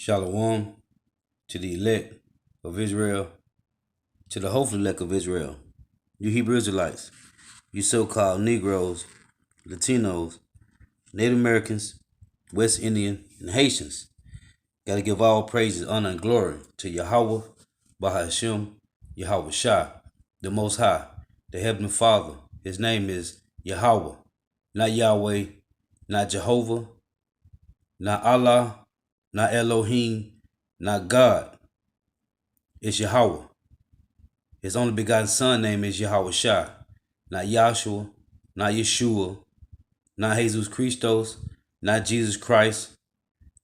Shalom to the elect of Israel, to the hopeful elect of Israel, you Hebrew Israelites, you so-called Negroes, Latinos, Native Americans, West Indian, and Haitians. Got to give all praises, honor, and glory to Yahweh, Bahashem, Yahweh Shah, the Most High, the Heavenly Father. His name is Yahweh, not Yahweh, not Jehovah, not Allah, not Elohim, not God. It's Yahweh. His only begotten son name is Yahweh Shah, not Yahshua, not Yeshua, not Jesus Christos, not Jesus Christ,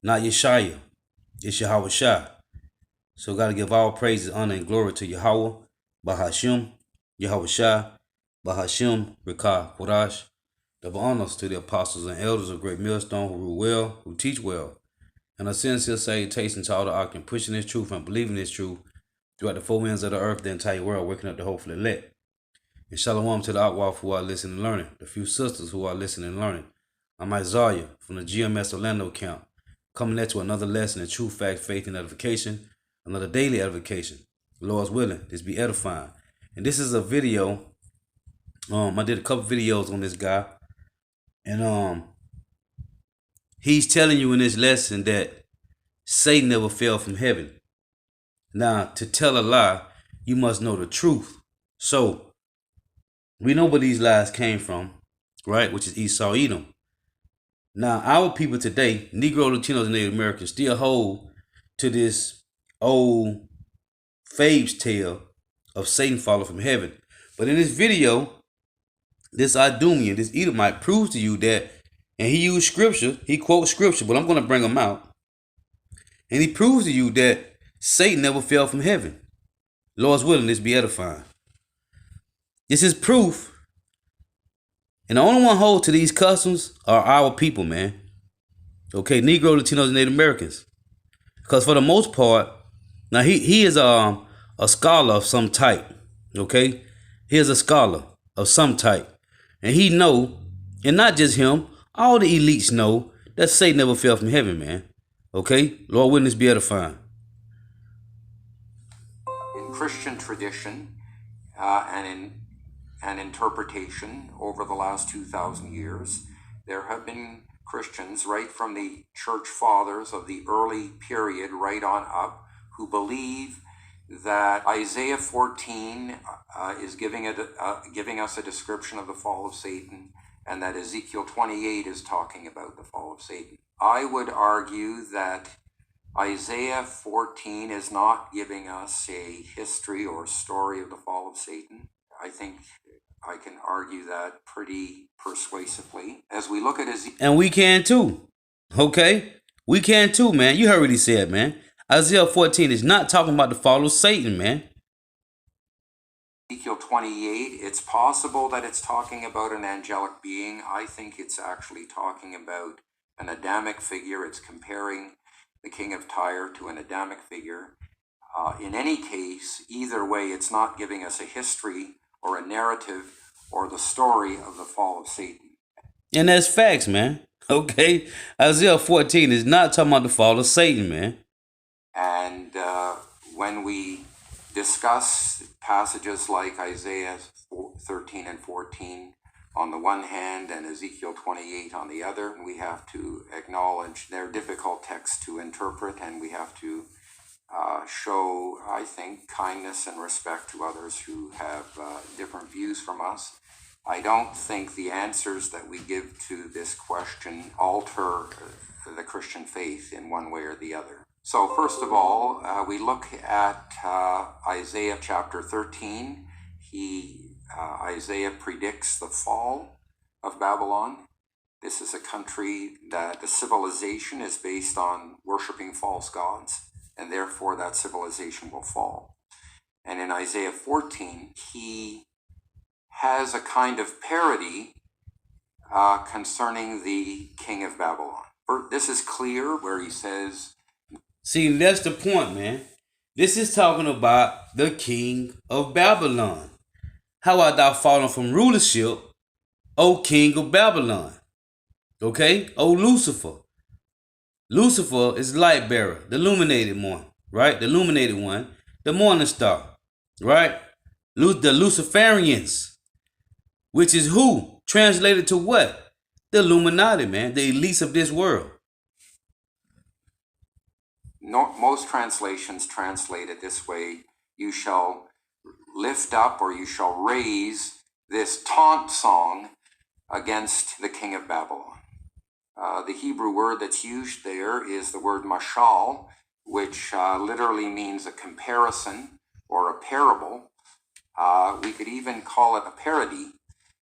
not Yeshaya. It's Yahweh Shah. So got to give all praises, honor, and glory to Yahweh, Bahashem, Yahweh Shah, Bahashem, Rekah, Kodash. Double honors to the apostles and elders of Great Millstone who rule well, who teach well. And a sincere salutation to all the octane pushing this truth and believing this truth throughout the four winds of the earth, the entire world, waking up the hopeful elect. And shalom to the Akwaf who are listening and learning, the few sisters who are listening and learning. I'm Isaiah from the GMS Orlando camp, coming at you another lesson in true fact, faith, and edification, another daily edification. The Lord's willing, this be edifying. And this is a video. I did a couple videos on this guy, and he's telling you in this lesson that Satan never fell from heaven. Now, to tell a lie, you must know the truth. So, we know where these lies came from, right? Which is Esau, Edom. Now, our people today, Negro, Latinos, and Native Americans, still hold to this old fable tale of Satan falling from heaven. But in this video, this Idumean, this Edomite, proves to you that, and he used scripture, he quotes scripture, but I'm going to bring them out. And he proves to you that Satan never fell from heaven. Lord's willing, this be edifying. This is proof. And the only one hold to these customs are our people, man. Okay, Negro, Latinos, and Native Americans. Because for the most part, now he is a scholar of some type. Okay? He is a scholar of some type. And he know, and not just him, all the elites know that Satan never fell from heaven, man. Okay? Lord willing, this be edifying. Christian tradition and interpretation over the last 2,000 years, there have been Christians right from the church fathers of the early period right on up who believe that Isaiah 14 is giving us a description of the fall of Satan, and that Ezekiel 28 is talking about the fall of Satan. I would argue that Isaiah 14 is not giving us a history or story of the fall of Satan. I think I can argue that pretty persuasively. As we look at Ezekiel... And we can too. Okay? We can too, man. You heard what he said, man. Isaiah 14 is not talking about the fall of Satan, man. Ezekiel 28, it's possible that it's talking about an angelic being. I think it's actually talking about an Adamic figure. It's comparing the king of Tyre to an Adamic figure. In any case, either way, it's not giving us a history or a narrative or the story of the fall of Satan. And that's facts, man. Okay? Isaiah 14 is not talking about the fall of Satan, man. And when we discuss passages like Isaiah 13 and 14 on the one hand and Ezekiel 28 on the other, we have to acknowledge they're difficult texts to interpret, and we have to show, I think, kindness and respect to others who have different views from us. I don't think the answers that we give to this question alter the Christian faith in one way or the other. So first of all, we look at Isaiah chapter 13. Isaiah predicts the fall of Babylon. This is a country that the civilization is based on worshiping false gods, and therefore that civilization will fall. And in Isaiah 14, he has a kind of parody concerning the king of Babylon. This is clear where he says... See, that's the point, man. This is talking about the king of Babylon. How art thou fallen from rulership, O king of Babylon? Okay? O Lucifer. Lucifer is light bearer, the illuminated one, right? The illuminated one, the morning star, right? The Luciferians, which is who? Translated to what? The Illuminati, man, the elites of this world. No, most translations translate it this way: you shall lift up, or you shall raise this taunt song against the king of Babylon. The Hebrew word that's used there is the word mashal, which literally means a comparison or a parable. We could even call it a parody,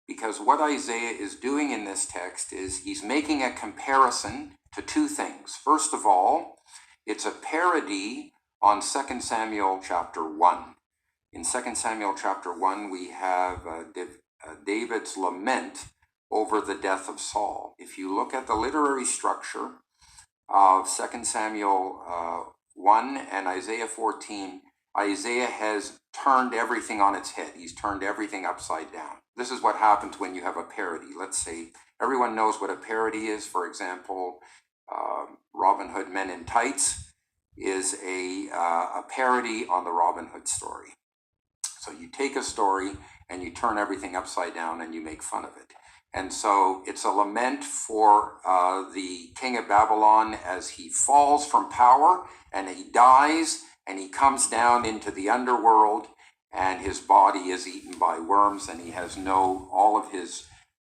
because what Isaiah is doing in this text is he's making a comparison to two things. First of all, it's a parody on 2 Samuel chapter 1. In 2 Samuel chapter 1, we have David's lament over the death of Saul. If you look at the literary structure of 2 Samuel 1 and Isaiah 14, Isaiah has turned everything on its head. He's turned everything upside down. This is what happens when you have a parody. Let's say everyone knows what a parody is. For example, Robin Hood Men in Tights is a parody on the Robin Hood story. So you take a story and you turn everything upside down and you make fun of it. And so it's a lament for the king of Babylon as he falls from power and he dies and he comes down into the underworld and his body is eaten by worms and he has all of his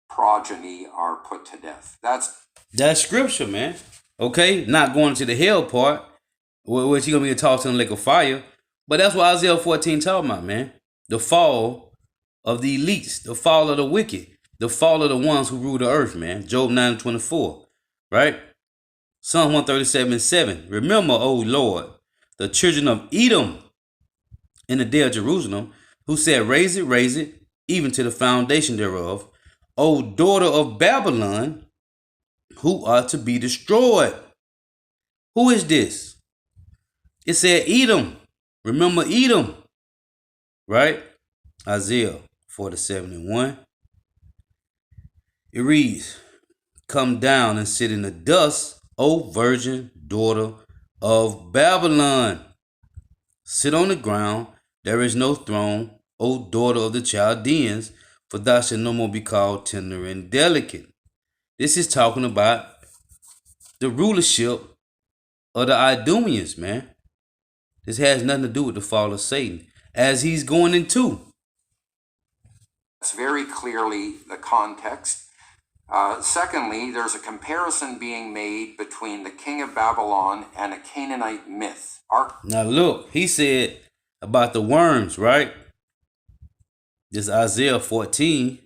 progeny are put to death. That's scripture, man. Okay, not going to the hell part, which he's going to be tossed in the lake of fire. But that's what Isaiah 14 talking about, man. The fall of the elites, the fall of the wicked, the fall of the ones who rule the earth, man. Job 9:24, right? Psalm 137:7. Remember, O Lord, the children of Edom in the day of Jerusalem, who said, raise it, even to the foundation thereof. O daughter of Babylon, who are to be destroyed. Who is this? It said Edom. Remember Edom, right? Isaiah 47:1. It reads, come down and sit in the dust, O virgin daughter of Babylon. Sit on the ground, there is no throne, O daughter of the Chaldeans, for thou shalt no more be called tender and delicate. This is talking about the rulership of the Idumeans, man. This has nothing to do with the fall of Satan, as he's going into. That's very clearly the context. Secondly, there's a comparison being made between the king of Babylon and a Canaanite myth. Now look, he said about the worms, right? This Isaiah 14.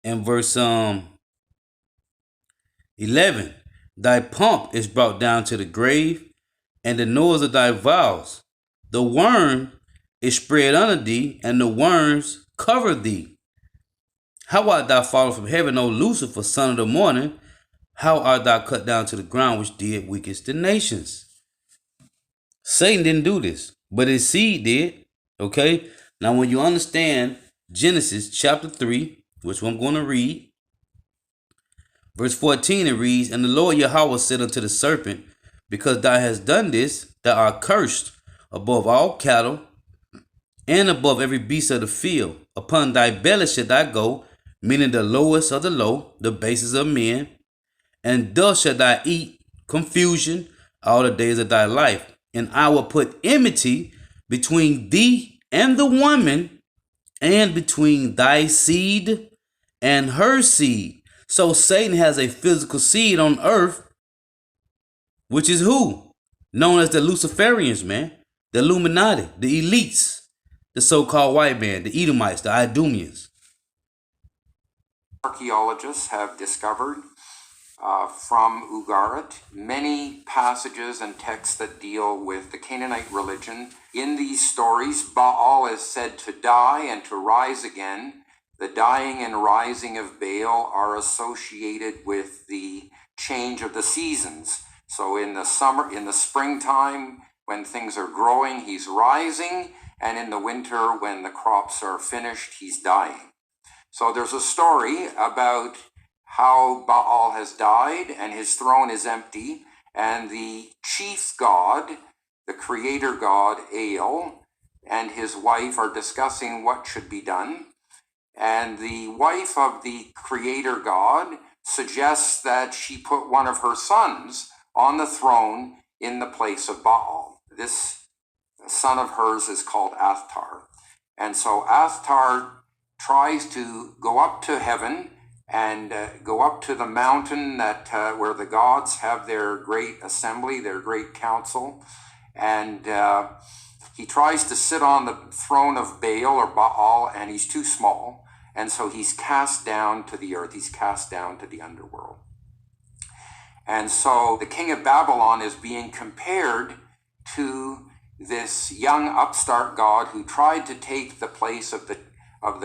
And verse 11. Thy pomp is brought down to the grave, and the noise of thy vows. The worm is spread under thee, and the worms cover thee. How art thou fallen from heaven, O Lucifer, son of the morning? How art thou cut down to the ground, which did weakest the nations? Satan didn't do this, but his seed did. Okay? Now when you understand Genesis chapter 3, which I'm going to read, verse 14, it reads, and the Lord Yahweh said unto the serpent, because thou hast done this, thou art cursed above all cattle, and above every beast of the field. Upon thy belly shalt thou go, meaning the lowest of the low, the bases of men, and thus shalt thou eat confusion all the days of thy life. And I will put enmity between thee and the woman, and between thy seed and her seed. So Satan has a physical seed on earth, which is who? Known as the Luciferians, man. The Illuminati, the elites, the so-called white man, the Edomites, the Idumeans. Archaeologists have discovered from Ugarit many passages and texts that deal with the Canaanite religion. In these stories, Baal is said to die and to rise again. The dying and rising of Baal are associated with the change of the seasons. So in the springtime, when things are growing, he's rising, and in the winter, when the crops are finished, he's dying. So there's a story about how Baal has died and his throne is empty, and the chief god, the creator god, El, and his wife are discussing what should be done. And the wife of the creator god suggests that she put one of her sons on the throne in the place of Baal. This son of hers is called Athtar. And so Athtar tries to go up to heaven and go up to the mountain that where the gods have their great assembly, their great council. And he tries to sit on the throne of Baal or Baal, and he's too small. And so he's cast down to the earth. He's cast down to the underworld. And so the king of Babylon is being compared to this young upstart god who tried to take the place of the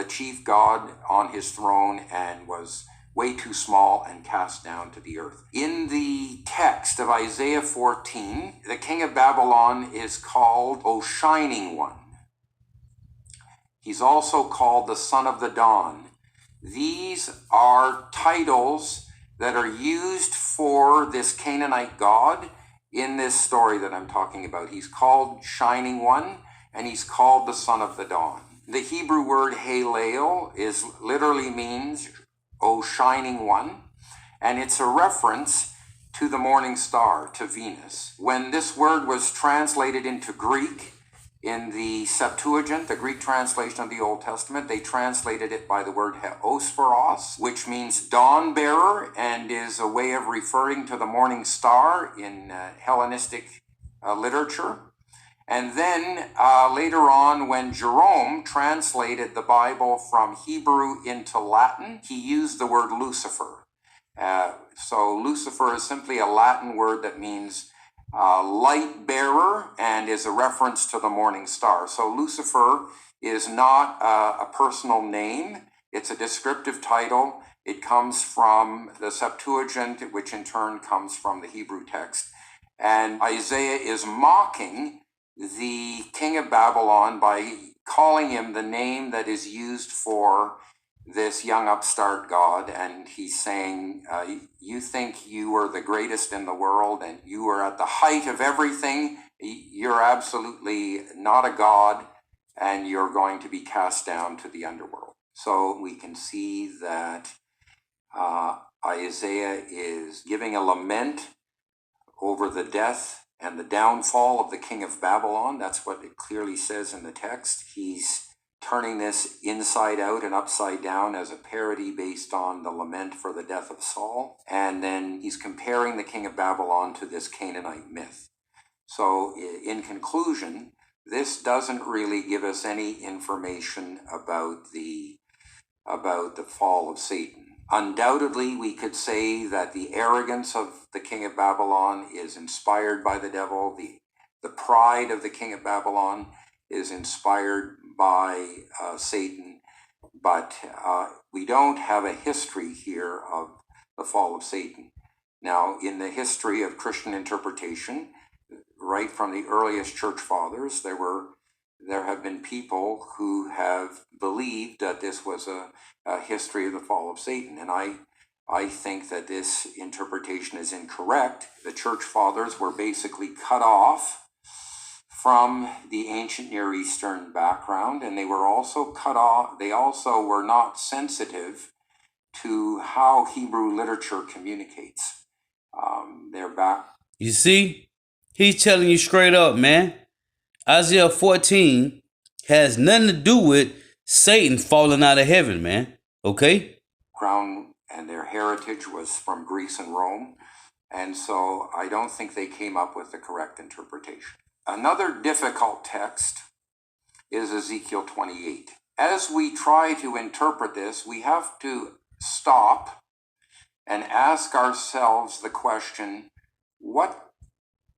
chief god on his throne and was way too small and cast down to the earth. In the text of Isaiah 14, the king of Babylon is called O Shining One. He's also called the Son of the Dawn. These are titles that are used for this Canaanite god in this story that I'm talking about. He's called Shining One, and he's called the Son of the Dawn. The Hebrew word Halel literally means O Shining One, and it's a reference to the morning star, to Venus. When this word was translated into Greek in the Septuagint, the Greek translation of the Old Testament, they translated it by the word Heosphoros, which means dawn bearer and is a way of referring to the morning star in Hellenistic literature. And then later on, when Jerome translated the Bible from Hebrew into Latin, he used the word Lucifer. So Lucifer is simply a Latin word that means light bearer and is a reference to the morning star. So Lucifer is not a personal name. It's a descriptive title. It comes from the Septuagint, which in turn comes from the Hebrew text. And Isaiah is mocking the king of Babylon by calling him the name that is used for this young upstart god, and he's saying, you think you are the greatest in the world and you are at the height of everything. You're absolutely not a god, and you're going to be cast down to the underworld. So we can see that Isaiah is giving a lament over the death and the downfall of the king of Babylon. That's what it clearly says in the text. He's turning this inside out and upside down as a parody based on the lament for the death of Saul. And then he's comparing the king of Babylon to this Canaanite myth. So in conclusion, this doesn't really give us any information about the fall of Satan. Undoubtedly, we could say that the arrogance of the king of Babylon is inspired by the devil. The pride of the king of Babylon is inspired by Satan. But we don't have a history here of the fall of Satan. Now, in the history of Christian interpretation, right from the earliest church fathers, there have been people who have believed that this was a history of the fall of Satan. And I think that this interpretation is incorrect. The church fathers were basically cut off from the ancient Near Eastern background, and they were also cut off. They also were not sensitive to how Hebrew literature communicates. You see, he's telling you straight up, man. Isaiah 14 has nothing to do with Satan falling out of heaven, man. Okay? Crown and their heritage was from Greece and Rome, and so I don't think they came up with the correct interpretation. Another difficult text is Ezekiel 28. As we try to interpret this, we have to stop and ask ourselves the question, what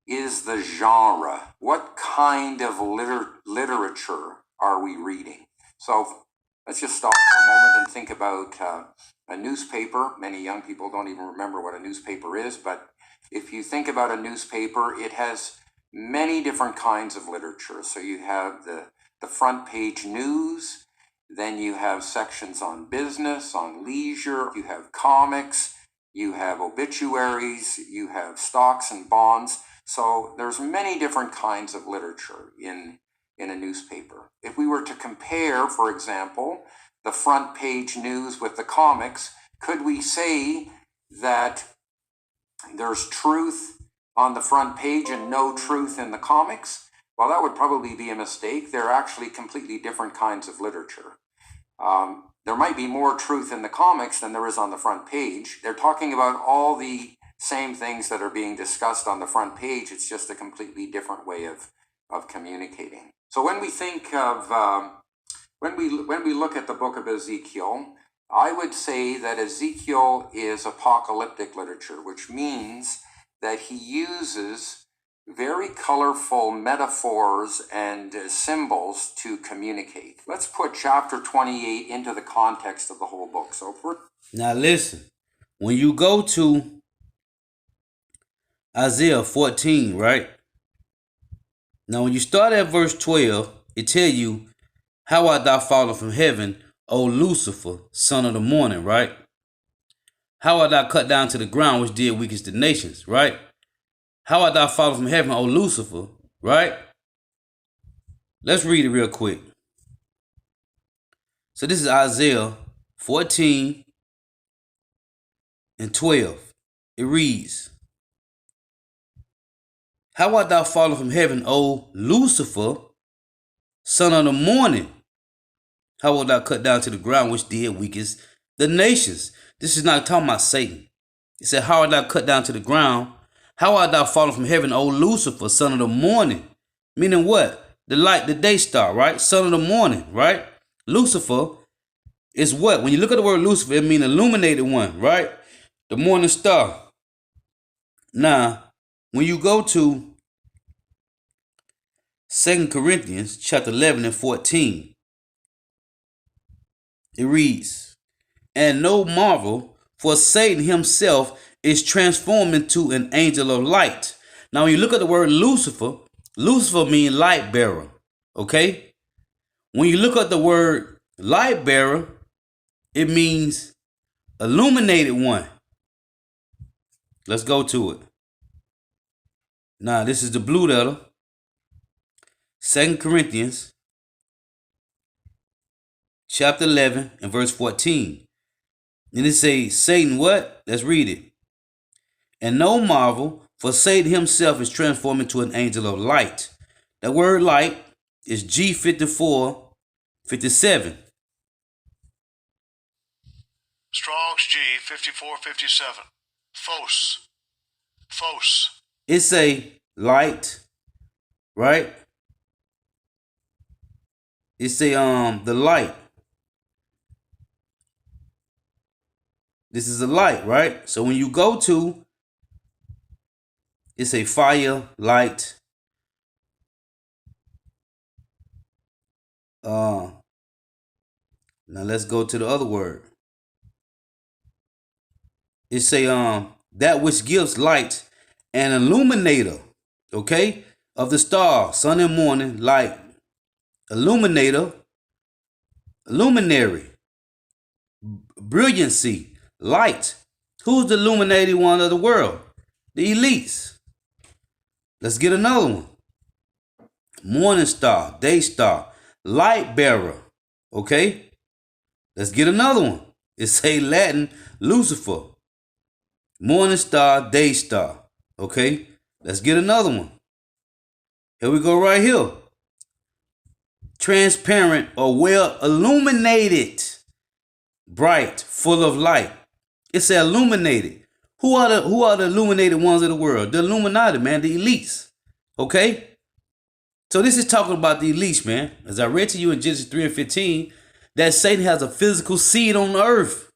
is the genre? What kind of literature are we reading? So let's just stop for a moment and think about a newspaper. Many young people don't even remember what a newspaper is, but if you think about a newspaper, it has many different kinds of literature. So you have the front page news, Then you have sections on business, on leisure, you have comics, you have obituaries, you have stocks and bonds. So there's many different kinds of literature in a newspaper. If we were to compare, for example, the front page news with the comics, could we say that there's truth on the front page and no truth in the comics? Well, that would probably be a mistake. They're actually completely different kinds of literature. There might be more truth in the comics than there is on the front page. They're talking about all the same things that are being discussed on the front page. It's just a completely different way of communicating. So when we think of, when we look at the book of Ezekiel, I would say that Ezekiel is apocalyptic literature, which means that he uses very colorful metaphors and symbols to communicate. Let's put chapter 28 into the context of the whole book. So now listen, when you go to Isaiah 14, right? Now when you start at verse 12, it tell you, how art thou fallen from heaven, O Lucifer, son of the morning, right? How art thou cut down to the ground, which did weakest the nations, right? How art thou fallen from heaven, O Lucifer, right? Let's read it real quick. So this is Isaiah 14 and 12. It reads, how art thou fallen from heaven, O Lucifer, son of the morning? How art thou cut down to the ground, which did weakest the nations? This is not talking about Satan. It said, how art thou cut down to the ground? How art thou fallen from heaven, O Lucifer, son of the morning? Meaning what? The light, the day star, right? Son of the morning, right? Lucifer is what? When you look at the word Lucifer, it means illuminated one, right? The morning star. Now, when you go to 2 Corinthians chapter 11 and 14, it reads, and no marvel, for Satan himself is transformed into an angel of light. Now, when you look at the word Lucifer, Lucifer means light bearer, okay? When you look at the word light bearer, it means illuminated one. Let's go to it. Now, this is the blue letter. 2 Corinthians chapter 11 and verse 14. And it says, Satan what? Let's read it. And no marvel, for Satan himself is transformed into an angel of light. The word light is G5457. Strong's G5457. Phos. It's a light, right? It's a the light. This is a light, right? So when you go to, it's a fire, light. Now let's go to the other word. It's a that which gives light, an illuminator, okay, of the star, sun and morning, light, illuminator, luminary, brilliancy, light. Who's the illuminated one of the world? The elites. Let's get another one. Morning star, day star, light bearer, okay? Let's get another one. It's a Latin Lucifer. Morning star, day star. Okay, let's get another one. Here we go right here. Transparent or well illuminated. Bright, full of light. It's illuminated. Who are the illuminated ones of the world? The Illuminati, man, the elites. Okay? So this is talking about the elites, man. As I read to you in Genesis 3 and 15, that Satan has a physical seed on the earth.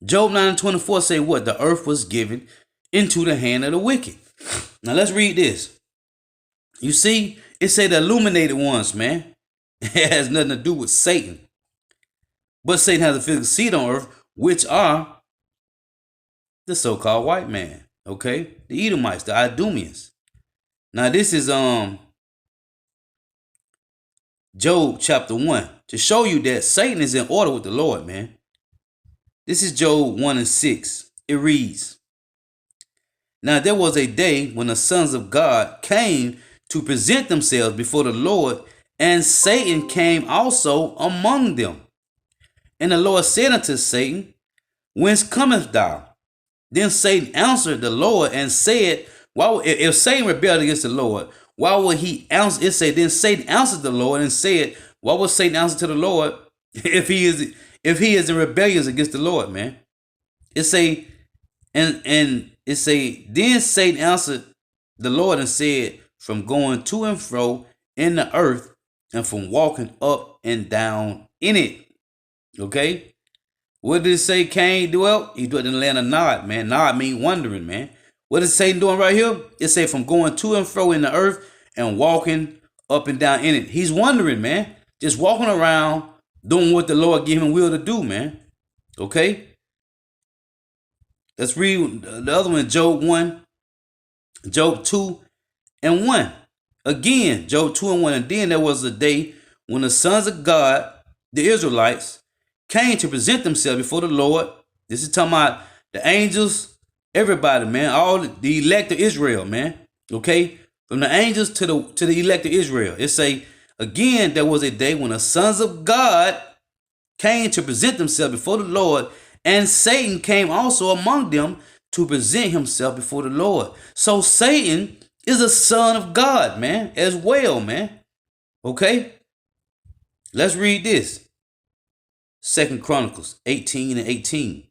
Job 9 and 24 say what? The earth was given into the hand of the wicked. Now let's read this. You see, it say the illuminated ones, man. It has nothing to do with Satan. But Satan has a physical seed on earth, which are the so-called white man. Okay? The Edomites, the Idumeans. Now this is Job chapter 1 to show you that Satan is in order with the Lord, man. This is Job 1 and 6. It reads, Now there was a day when the sons of God came to present themselves before the Lord, and Satan came also among them. And the Lord said unto Satan, Whence comest thou? Then Satan answered the Lord and said, if Satan rebelled against the Lord, why would he answer? It said, then Satan answered the Lord and said, why would Satan answer to the Lord if he is in rebellion against the Lord, man? It say, and it say, then Satan answered the Lord and said, from going to and fro in the earth and from walking up and down in it. Okay? What did it say Cain dwelt? He dwelt in the land of Nod, man. Nod mean wandering, man. What is Satan doing right here? It say from going to and fro in the earth and walking up and down in it. He's wandering, man. Just walking around doing what the Lord gave him will to do, man. Okay? Let's read the other one, Job 1, Job 2 and 1. Again, Job 2 and 1. And then there was a day when the sons of God, the Israelites, came to present themselves before the Lord. This is talking about the angels, everybody, man, all the elect of Israel, man. Okay, from the angels to the elect of Israel. It say again there was a day when the sons of God came to present themselves before the Lord, and Satan came also among them to present himself before the Lord. So Satan is a son of God, man, as well, man. Okay, let's read this. 2 Chronicles 18 and 18.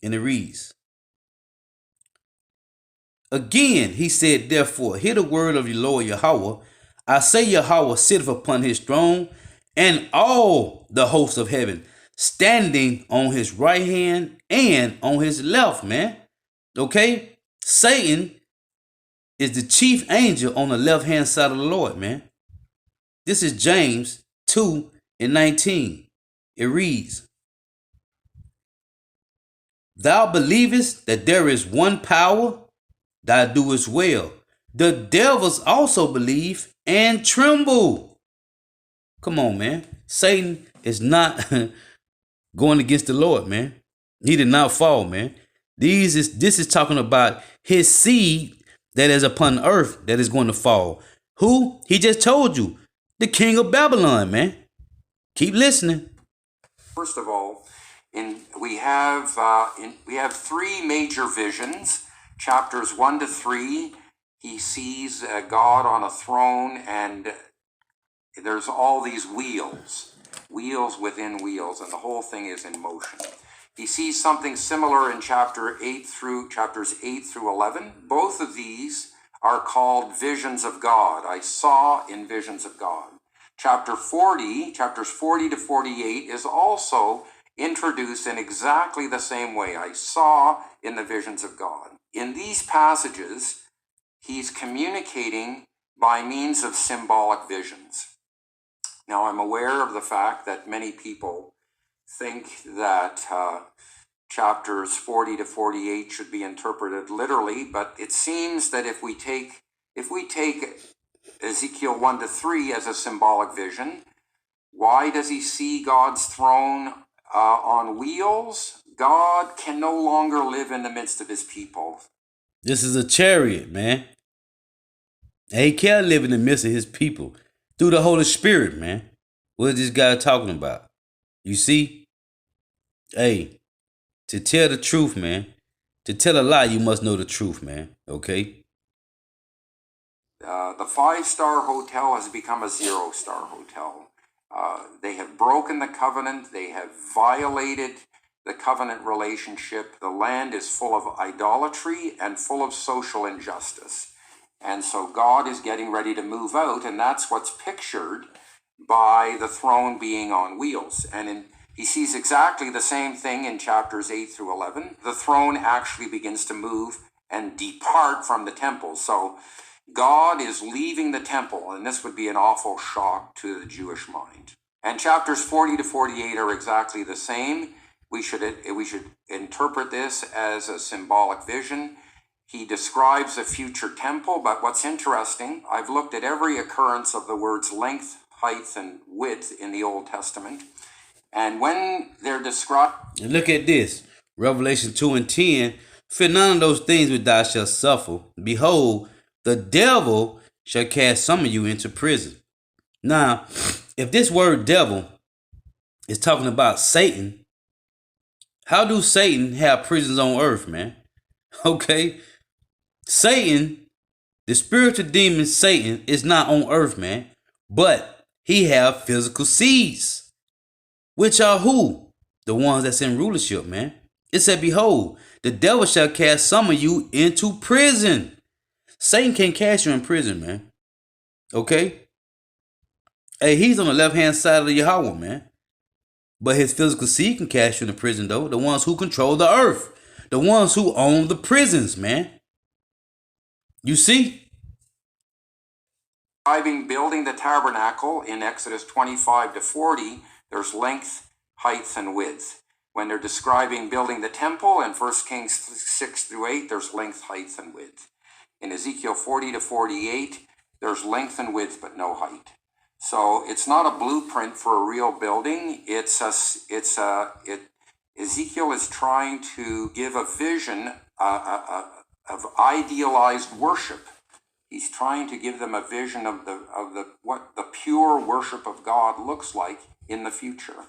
And it reads, Again, he said, therefore, hear the word of your Lord Yahweh. I say Yahweh sitteth upon his throne, and all the hosts of heaven standing on his right hand and on his left, man. Okay? Satan is the chief angel on the left hand side of the Lord, man. This is James 2 and 19. It reads, Thou believest that there is one power, thou doest well. The devils also believe and tremble. Come on, man. Satan is not going against the Lord, man. He did not fall, man. This is talking about his seed that is upon earth that is going to fall. Who? He just told you. The king of Babylon, man. Keep listening. First of all, we have three major visions. Chapters 1 to 3, he sees God on a throne, and there's all these wheels within wheels, and the whole thing is in motion. He sees something similar in chapters 8 through 11. Both of these are called visions of God. I saw in visions of God. Chapters 40 to 48 is also introduced in exactly the same way. I saw in the visions of God. In these passages, he's communicating by means of symbolic visions. Now, I'm aware of the fact that many people think that chapters 40 to 48 should be interpreted literally, but it seems that if we take Ezekiel 1 to 3 as a symbolic vision, why does he see God's throne on wheels? God can no longer live in the midst of his people. This is a chariot, man. And he can't live in the midst of his people through the Holy Spirit, man. What is this guy talking about? You see? Hey, to tell the truth, man. To tell a lie, you must know the truth, man. Okay? The 5-star hotel has become a 0-star hotel. They have broken the covenant. They have violated the covenant relationship. The land is full of idolatry and full of social injustice. And so God is getting ready to move out, and that's what's pictured by the throne being on wheels. And he sees exactly the same thing in chapters 8 through 11. The throne actually begins to move and depart from the temple. So God is leaving the temple, and this would be an awful shock to the Jewish mind. And chapters 40 to 48 are exactly the same. We should interpret this as a symbolic vision. He describes a future temple, but what's interesting, I've looked at every occurrence of the words length, height, and width in the Old Testament. And when they're described... And look at this. Revelation 2 and 10. Fear none of those things which thou shalt suffer. Behold, the devil shall cast some of you into prison. Now, if this word devil is talking about Satan, how do Satan have prisons on earth, man? Okay. Satan, the spiritual demon Satan, is not on earth, man. But he have physical seeds. Which are who? The ones that's in rulership, man. It said, behold, the devil shall cast some of you into prison. Satan can't cast you in prison, man. Okay? Hey, he's on the left-hand side of the Yahweh, man. But his physical seed can cast you in the prison, though. The ones who control the earth. The ones who own the prisons, man. You see? Building the tabernacle in Exodus 25 to 40, there's length, height, and width. When they're describing building the temple in 1 Kings 6 through 8, there's length, height, and width. In Ezekiel 40 to 48, there's length and width, but no height. So it's not a blueprint for a real building. Ezekiel is trying to give a vision of idealized worship. He's trying to give them a vision of what the pure worship of God looks like in the future.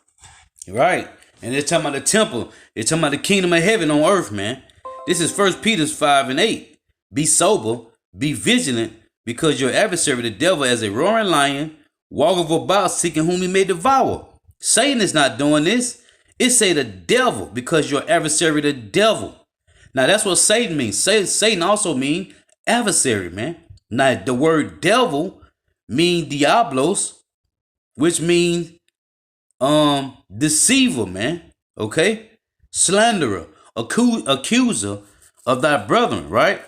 Right. And they're talking about the temple. They're talking about the kingdom of heaven on earth, man. This is 1 Peter 5 and 8. Be sober, be vigilant, because your adversary, the devil, as a roaring lion, walketh about seeking whom he may devour. Satan is not doing this. It say the devil, because your adversary, the devil. Now, that's what Satan means. Satan also means adversary, man. Now, the word devil means diablos, which means deceiver, man. Okay? Slanderer, accuser of thy brethren, right?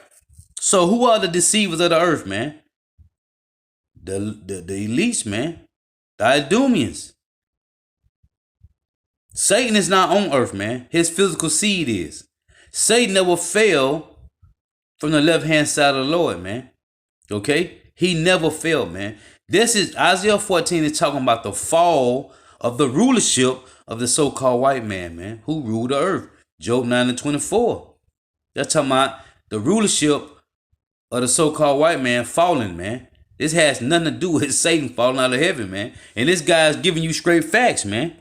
So who are the deceivers of the earth, man? The elites, man. The Idumeans. Satan is not on earth, man. His physical seed is. Satan never fell from the left-hand side of the Lord, man. Okay? He never failed, man. This is Isaiah 14 is talking about the fall of the rulership of the so-called white man, who ruled the earth. Job 9 and 24. That's talking about the rulership of the so-called white man falling, man. This has nothing to do with Satan falling out of heaven, man. And this guy is giving you straight facts, man.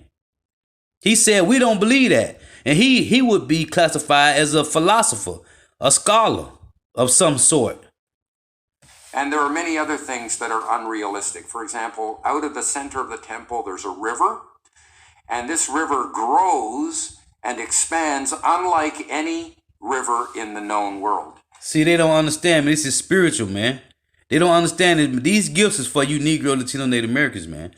He said we don't believe that. And he would be classified as a philosopher, a scholar of some sort. And there are many other things that are unrealistic. For example, out of the center of the temple, there's a river. And this river grows and expands unlike any river in the known world. See, they don't understand. This is spiritual, man. They don't understand it. These gifts is for you Negro, Latino, Native Americans, man.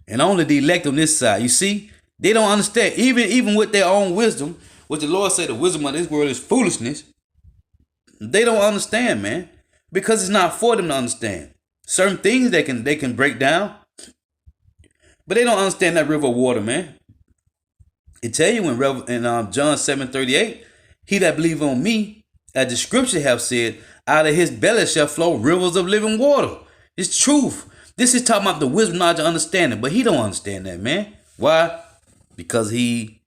And only the elect on this side. You see, they don't understand. Even with their own wisdom, what the Lord said, the wisdom of this world is foolishness. They don't understand, man. Because it's not for them to understand. Certain things they can break down. But they don't understand that river of water, man. It tell you in John 7:38, he that believe on me, as the scripture have said, out of his belly shall flow rivers of living water. It's truth. This is talking about the wisdom, knowledge, and understanding. But he don't understand that, man. Why? Because he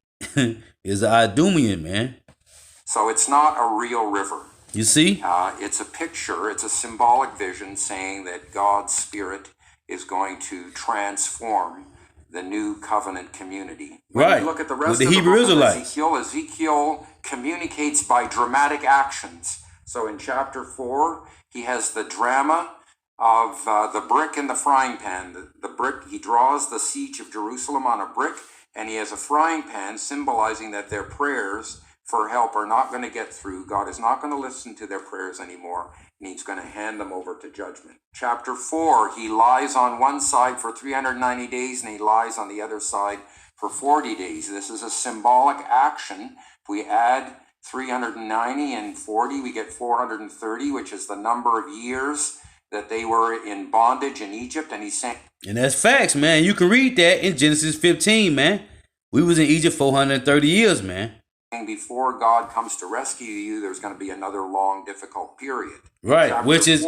is an Idumean, man. So it's not a real river. You see? It's a picture, it's a symbolic vision saying that God's Spirit is going to transform the new covenant community. When you look at the rest of the Hebrew Israelites. Ezekiel communicates by dramatic actions. So in chapter 4, he has the drama of the brick in the frying pan. The brick, he draws the siege of Jerusalem on a brick, and he has a frying pan symbolizing that their prayers for help are not going to get through. God is not going to listen to their prayers anymore, and he's going to hand them over to judgment. Chapter 4, he lies on one side for 390 days, and he lies on the other side for 40 days. This is a symbolic action. If we add 390 and 40, we get 430, which is the number of years that they were in bondage in Egypt. And he's saying... And that's facts, man. You can read that in Genesis 15, man. We was in Egypt 430 years, man. Before God comes to rescue you, there's going to be another long, difficult period. Right, which is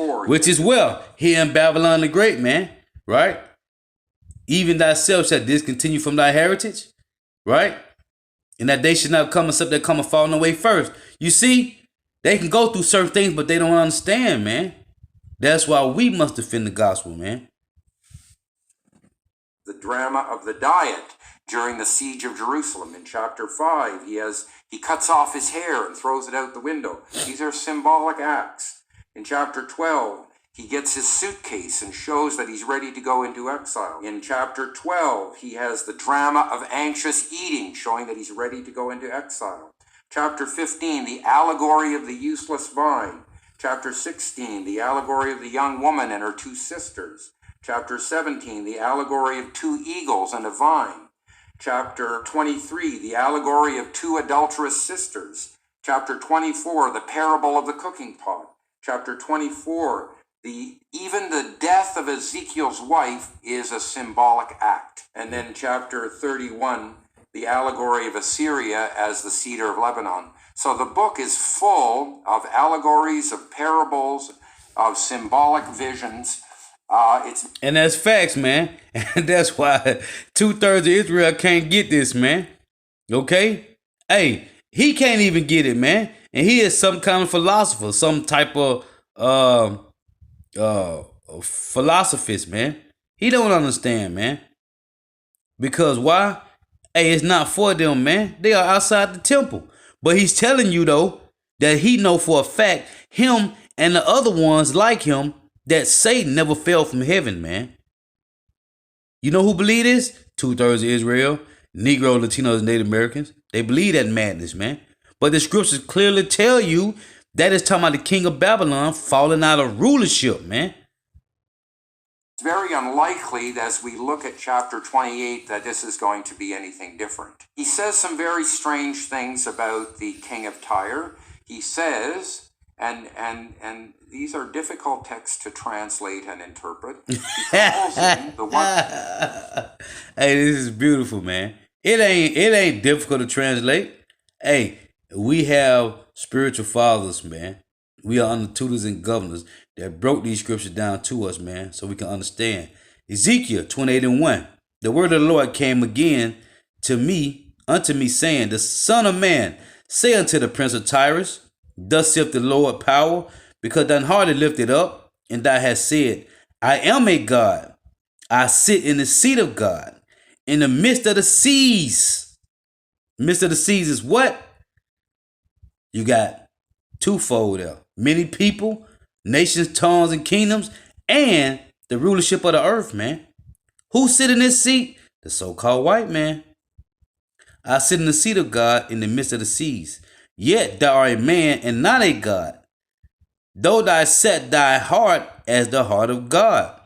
well here in Babylon the Great, man. Right? even thyself shall discontinue from thy heritage, right? And that they should not come except they come and fall away first. You see, they can go through certain things, but they don't understand, man. That's why we must defend the gospel, man. The drama of the diet during the siege of Jerusalem. In chapter 5, he cuts off his hair and throws it out the window. These are symbolic acts. In chapter 12, he gets his suitcase and shows that he's ready to go into exile. In chapter 12, he has the drama of anxious eating, showing that he's ready to go into exile. Chapter 15, the allegory of the useless vine. Chapter 16, the allegory of the young woman and her two sisters. Chapter 17, the allegory of two eagles and a vine. Chapter 23, the allegory of two adulterous sisters. Chapter 24, the parable of the cooking pot. Chapter 24, even the death of Ezekiel's wife is a symbolic act. And then chapter 31, the allegory of Assyria as the cedar of Lebanon. So the book is full of allegories, of parables, of symbolic visions. And that's facts, man. And that's why 2/3 of Israel can't get this, man. Okay? Hey, he can't even get it, man. And he is some kind of philosopher, some type of philosophist, man. He don't understand, man. Because why? Hey, it's not for them, man. They are outside the temple. But he's telling you, though, that he know for a fact, him and the other ones like him, that Satan never fell from heaven, man. You know who believe this? 2/3 of Israel, Negro, Latinos, and Native Americans. They believe that madness, man. But the scriptures clearly tell you that is talking about the king of Babylon falling out of rulership, man. It's very unlikely that as we look at chapter 28 that this is going to be anything different. He says some very strange things about the king of Tyre. He says, and these are difficult texts to translate and interpret. He calls him the one. Hey, this is beautiful, man. It ain't difficult to translate. Hey, we have spiritual fathers, man. We are under tutors and governors that broke these scriptures down to us, man, so we can understand. Ezekiel 28:1. The word of the Lord came again unto me, saying, the Son of Man, say unto the prince of Tyrus, thus saith the Lord power, because thine heart is lifted up, and thou hast said, I am a God. I sit in the seat of God, in the midst of the seas. Midst of the seas is what? You got twofold there. Many people, nations, tongues, and kingdoms, and the rulership of the earth, man. Who sit in this seat? The so-called white man. I sit in the seat of God in the midst of the seas. Yet thou art a man and not a God. Though thou set thy heart as the heart of God.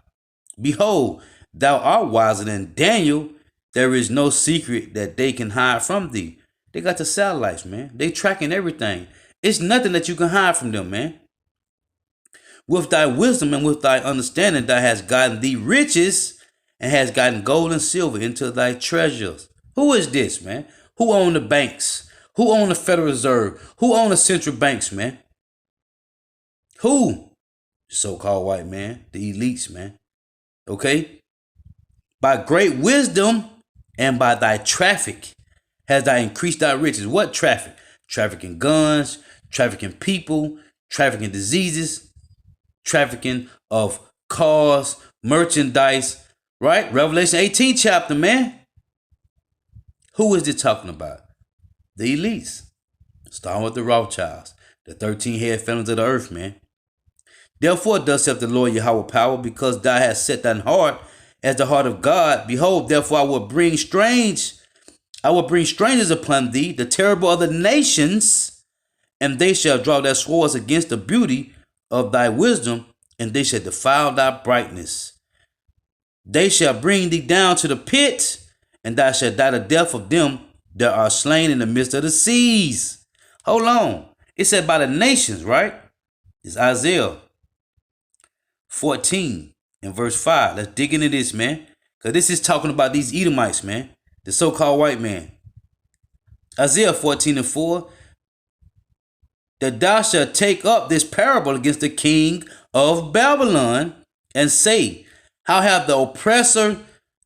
Behold, thou art wiser than Daniel. There is no secret that they can hide from thee. They got the satellites, man. They tracking everything. It's nothing that you can hide from them, man. With thy wisdom and with thy understanding, thou hast gotten thee riches and hast gotten gold and silver into thy treasures. Who is this, man? Who own the banks? Who own the Federal Reserve? Who own the central banks, man? Who? The so-called white man, the elites, man. Okay? By great wisdom and by thy traffic has thou increased thy riches. What traffic? Trafficking guns, trafficking people, trafficking diseases, trafficking of cars, merchandise, right? Revelation 18 chapter, man. Who is this talking about? The elites. Starting with the Rothschilds, the 13 head families of the earth, man. Therefore, thus saith the Lord Yahweh power, because thou hast set thine heart as the heart of God. Behold, therefore I will bring strangers upon thee, the terrible of the nations, and they shall draw their swords against the beauty of thy wisdom, and they shall defile thy brightness. They shall bring thee down to the pit, and thou shalt die the death of them that are slain in the midst of the seas. Hold on. It said by the nations, right? It's Isaiah 14 and verse 5. Let's dig into this, man. Because this is talking about these Edomites, man. The so-called white man. Isaiah 14:4. That thou shalt take up this parable against the king of Babylon and say, how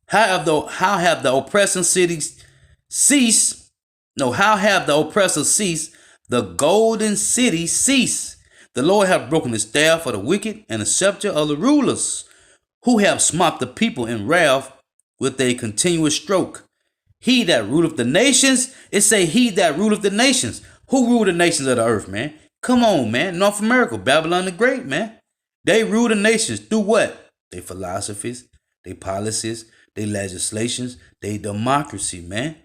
How have the oppressing cities ceased? No, how have the oppressors ceased? The golden city ceased. The Lord hath broken the staff of the wicked and the scepter of the rulers, who have smote the people in wrath with a continuous stroke. He that ruleth the nations, it say he that ruleth the nations. Who rule the nations of the earth, man? Come on, man. North America, Babylon the Great, man. They rule the nations through what? Their philosophies, their policies, their legislations, their democracy, man.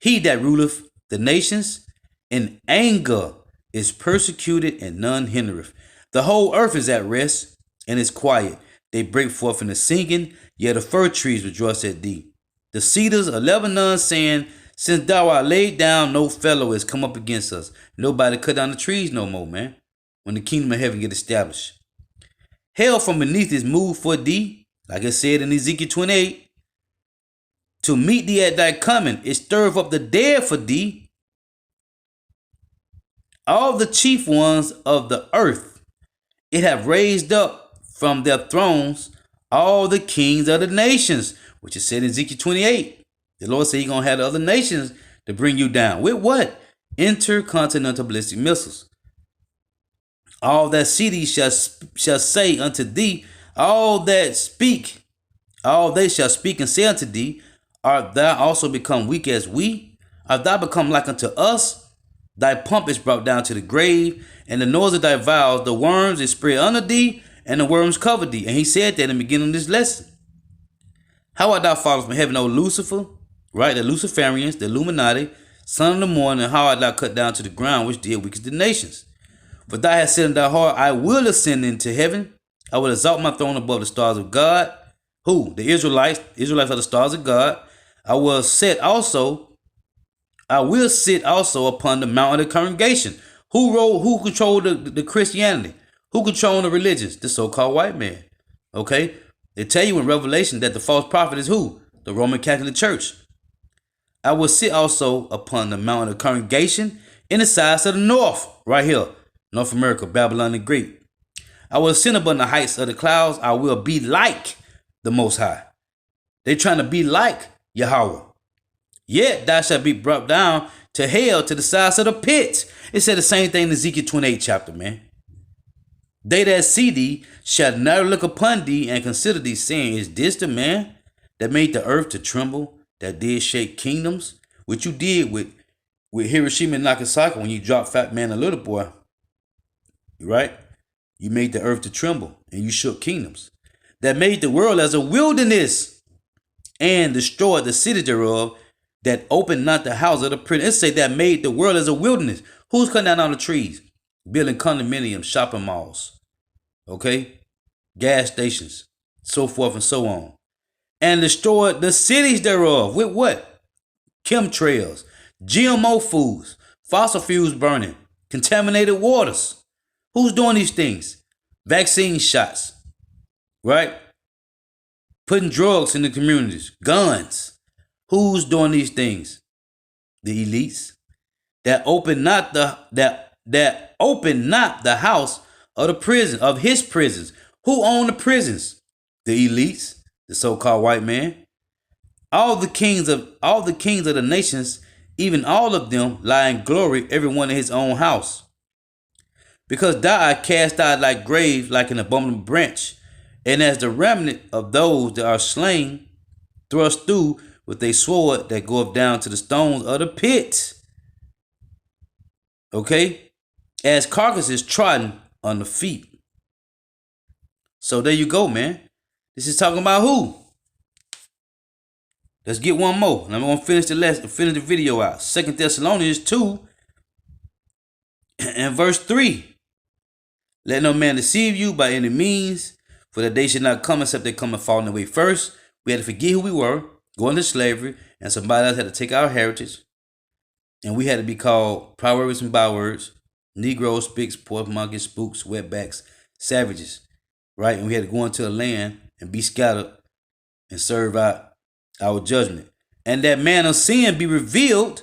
He that ruleth the nations in anger is persecuted and none hindereth. The whole earth is at rest and is quiet. They break forth in the singing, yet the fir trees rejoice at thee. The cedars of Lebanon saying, since thou art laid down, no fellow has come up against us. Nobody cut down the trees no more, man, when the kingdom of heaven get established. Hell from beneath is moved for thee, like it said in Ezekiel 28, to meet thee at thy coming. It stirreth up the dead for thee. All the chief ones of the earth, it have raised up from their thrones all the kings of the nations, which is said in Ezekiel 28. The Lord said he's going to have the other nations to bring you down. With what? Intercontinental ballistic missiles. All that see thee shall say unto thee, all they shall speak and say unto thee, art thou also become weak as we? Art thou become like unto us? Thy pomp is brought down to the grave, and the noise of thy vows, the worms is spread under thee, and the worms cover thee. And he said that in the beginning of this lesson. How art thou fallen from heaven, O Lucifer? Right, the Luciferians, the Illuminati, son of the morning, how art thou cut down to the ground, which did weaken the nations? For thou hast said in thy heart, I will ascend into heaven. I will exalt my throne above the stars of God. Who? The Israelites. The Israelites are the stars of God. I will sit also upon the mount of the congregation. Who controlled the Christianity? Who controlled the religions? The so-called white man. Okay? They tell you in Revelation that the false prophet is who? The Roman Catholic Church. I will sit also upon the mount of the congregation in the sides of the north. Right here. North America, Babylon the Great. I will ascend upon the heights of the clouds. I will be like the Most High. They trying to be like Yahweh. Yet thou shalt be brought down to hell, to the sides of the pit. It said the same thing in Ezekiel 28 chapter, man. They that see thee shall never look upon thee and consider thee, saying, is this the man that made the earth to tremble, that did shake kingdoms? Which you did with Hiroshima and Nagasaki when you dropped Fat Man and Little Boy. Right? You made the earth to tremble and you shook kingdoms. That made the world as a wilderness and destroyed the city thereof, that opened not the house of the prince. It say that made the world as a wilderness. Who's cutting down all the trees? Building condominiums, shopping malls, okay? Gas stations, so forth and so on. And destroyed the cities thereof. With what? Chemtrails, GMO foods, fossil fuels burning, contaminated waters. Who's doing these things? Vaccine shots, right? Putting drugs in the communities, guns. Who's doing these things? The elites that open not the house of the prison, of his prisons. Who own the prisons? The elites, the so-called white man. All the kings of the nations, even all of them, lie in glory, every one in his own house. Because thou art cast out like graves, like an abominable branch, and as the remnant of those that are slain, thrust through with a sword that goeth down to the stones of the pit. Okay? As carcasses trodden on the feet. So there you go, man. This is talking about who? Let's get one more. And I'm going to finish the video out. 2 Thessalonians 2 and verse 3. Let no man deceive you by any means, for that day should not come except they come and fall away first. We had to forget who we were, go into slavery, and somebody else had to take our heritage. And we had to be called proverbs and bywords, Negroes, spics, pork monkeys, spooks, wetbacks, savages, right? And we had to go into a land and be scattered and serve out our judgment. And that man of sin be revealed,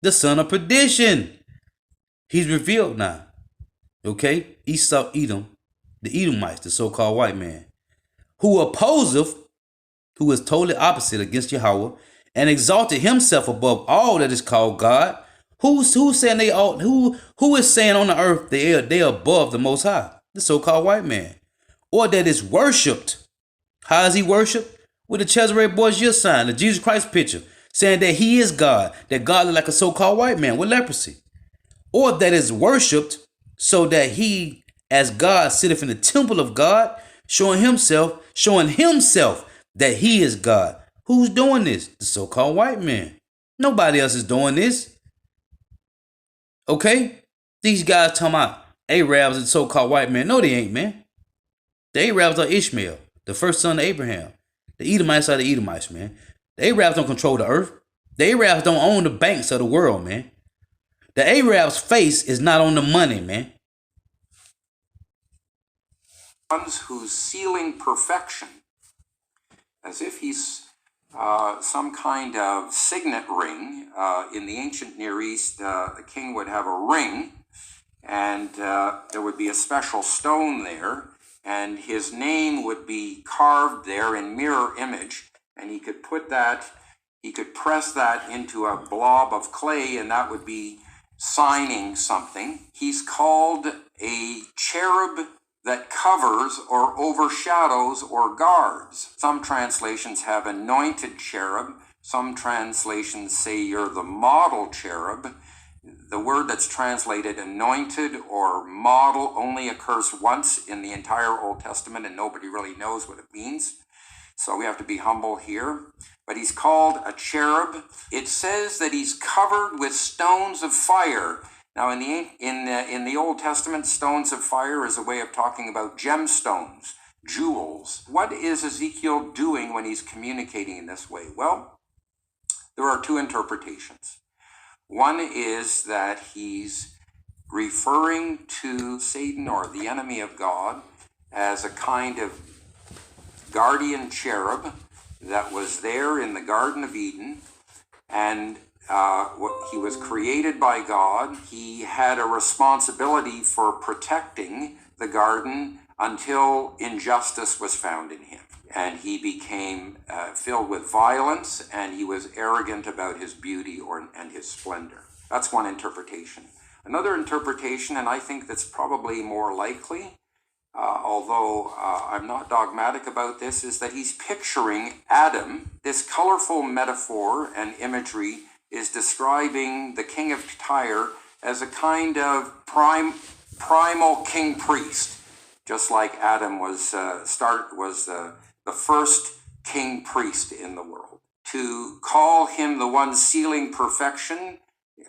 the son of perdition. He's revealed now. Okay? Esau, Edom, the Edomites, the so-called white man, who opposeth who is totally opposite against Yahweh, and exalted himself above all that is called God. Who's saying they all? Who is saying on the earth they are above the Most High? The so-called white man, or that is worshipped. How is he worshipped? With the Cesare Borgia sign, the Jesus Christ picture, saying that he is God, that God is like a so-called white man with leprosy, or that is worshipped so that he, as God, sitteth in the temple of God, showing himself that he is God. Who's doing this? The so-called white man. Nobody else is doing this. Okay? These guys talking about Arabs and so-called white men. No, they ain't, man. The Arabs are Ishmael, the first son of Abraham. The Edomites are the Edomites, man. The Arabs don't control the earth. The Arabs don't own the banks of the world, man. The Arab's face is not on the money, man. Ones whose sealing perfection, as if he's some kind of signet ring. In the ancient Near East, the king would have a ring, and there would be a special stone there, and his name would be carved there in mirror image, and he could press that into a blob of clay, and that would be signing something. He's called a cherub that covers or overshadows or guards. Some translations have anointed cherub. Some translations say you're the model cherub. The word that's translated anointed or model only occurs once in the entire Old Testament, and nobody really knows what it means. So we have to be humble here. But he's called a cherub. It says that he's covered with stones of fire. Now, in the Old Testament, stones of fire is a way of talking about gemstones, jewels. What is Ezekiel doing when he's communicating in this way? Well, there are two interpretations. One is that he's referring to Satan, or the enemy of God, as a kind of guardian cherub that was there in the Garden of Eden, and he was created by God. He had a responsibility for protecting the garden until injustice was found in him. And he became filled with violence, and he was arrogant about his beauty and his splendor. That's one interpretation. Another interpretation, and I think that's probably more likely, although I'm not dogmatic about this, is that he's picturing Adam. This colorful metaphor and imagery is describing the king of Tyre as a kind of primal king priest, just like Adam was the first king priest in the world. To call him the one sealing perfection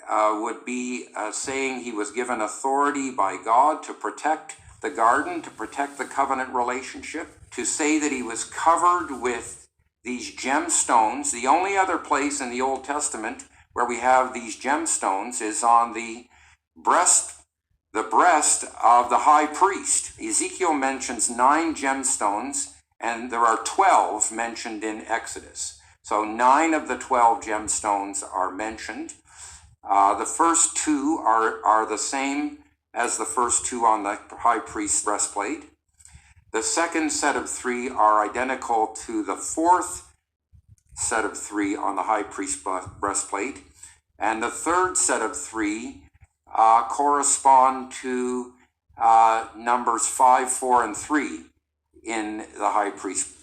would be saying he was given authority by God to protect the garden, to protect the covenant relationship. To say that he was covered with these gemstones. The only other place in the Old Testament where we have these gemstones is on the breast of the high priest. Ezekiel mentions 9 gemstones, and there are 12 mentioned in Exodus. So 9 of the 12 gemstones are mentioned. The first 2 are the same as the first 2 on the high priest's breastplate. The second set of 3 are identical to the fourth set of 3 on the high priest's breastplate. And the third set of 3 correspond to numbers 5, 4, and 3 in the high priest's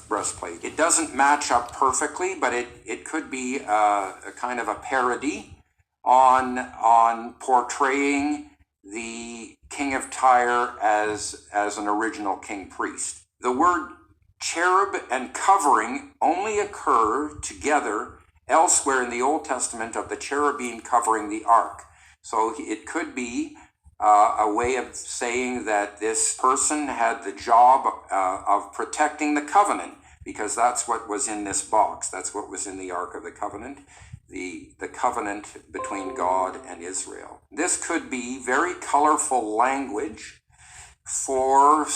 breastplate. It doesn't match up perfectly, but it could be a kind of a parody on portraying the king of Tyre as an original king priest. The word cherub and covering only occur together elsewhere in the Old Testament of the cherubim covering the ark. So it could be a way of saying that this person had the job of protecting the covenant, because that's what was in this box. That's what was in the Ark of the Covenant, the covenant between God and Israel. This could be very colorful language for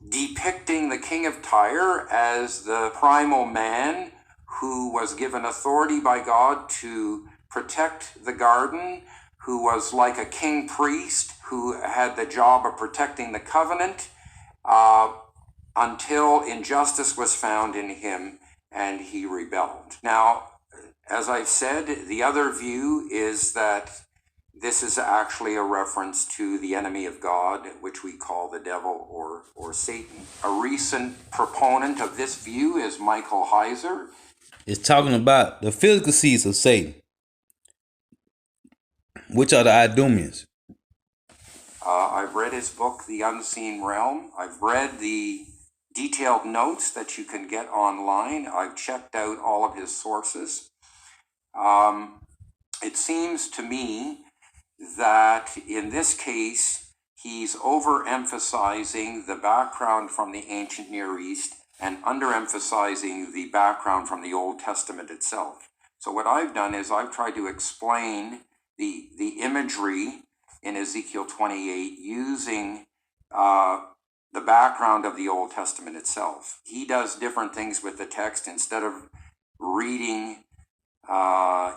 depicting the king of Tyre as the primal man who was given authority by God to protect the garden, who was like a king priest, who had the job of protecting the covenant, until injustice was found in him and he rebelled. Now, as I've said, the other view is that this is actually a reference to the enemy of God, which we call the devil or Satan. A recent proponent of this view is Michael Heiser. It's talking about the physical seeds of Satan, which are the Idumeans. I've read his book, The Unseen Realm. I've read the detailed notes that you can get online. I've checked out all of his sources. It seems to me that in this case, he's overemphasizing the background from the ancient Near East and underemphasizing the background from the Old Testament itself. So what I've done is I've tried to explain the imagery in Ezekiel 28 using the background of the Old Testament itself. He does different things with the text. Instead of reading,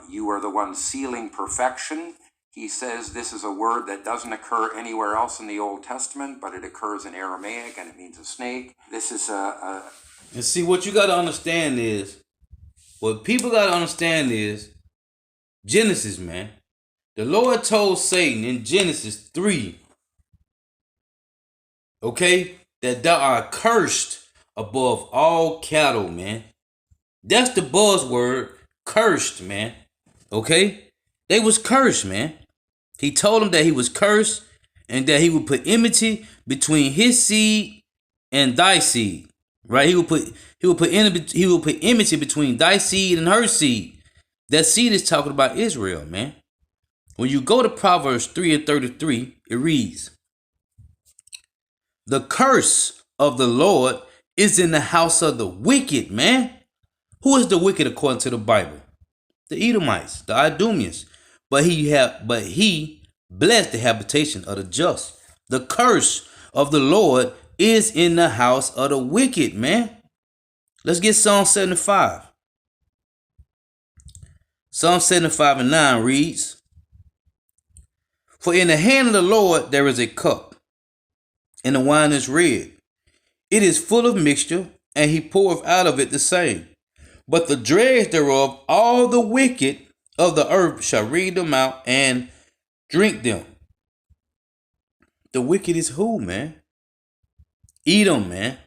you are the one sealing perfection, he says this is a word that doesn't occur anywhere else in the Old Testament, but it occurs in Aramaic and it means a snake. This is And see, what you got to understand is, what people got to understand is Genesis, man. The Lord told Satan in Genesis 3, okay, that thou art cursed above all cattle, man. That's the buzzword, cursed, man. Okay? They was cursed, man. He told them that he was cursed and that he would put enmity between his seed and thy seed. Right? He would put enmity between thy seed and her seed. That seed is talking about Israel, man. When you go to Proverbs 3:33, it reads, the curse of the Lord is in the house of the wicked, man. Who is the wicked according to the Bible? The Edomites, the Idumeans. But he blessed the habitation of the just. The curse of the Lord is in the house of the wicked, man. Let's get Psalm 75. Psalm 75:9 reads, for in the hand of the Lord there is a cup, and the wine is red. It is full of mixture, and he poureth out of it the same. But the dregs thereof, all the wicked of the earth shall read them out and drink them. The wicked is who, man? Edom, man.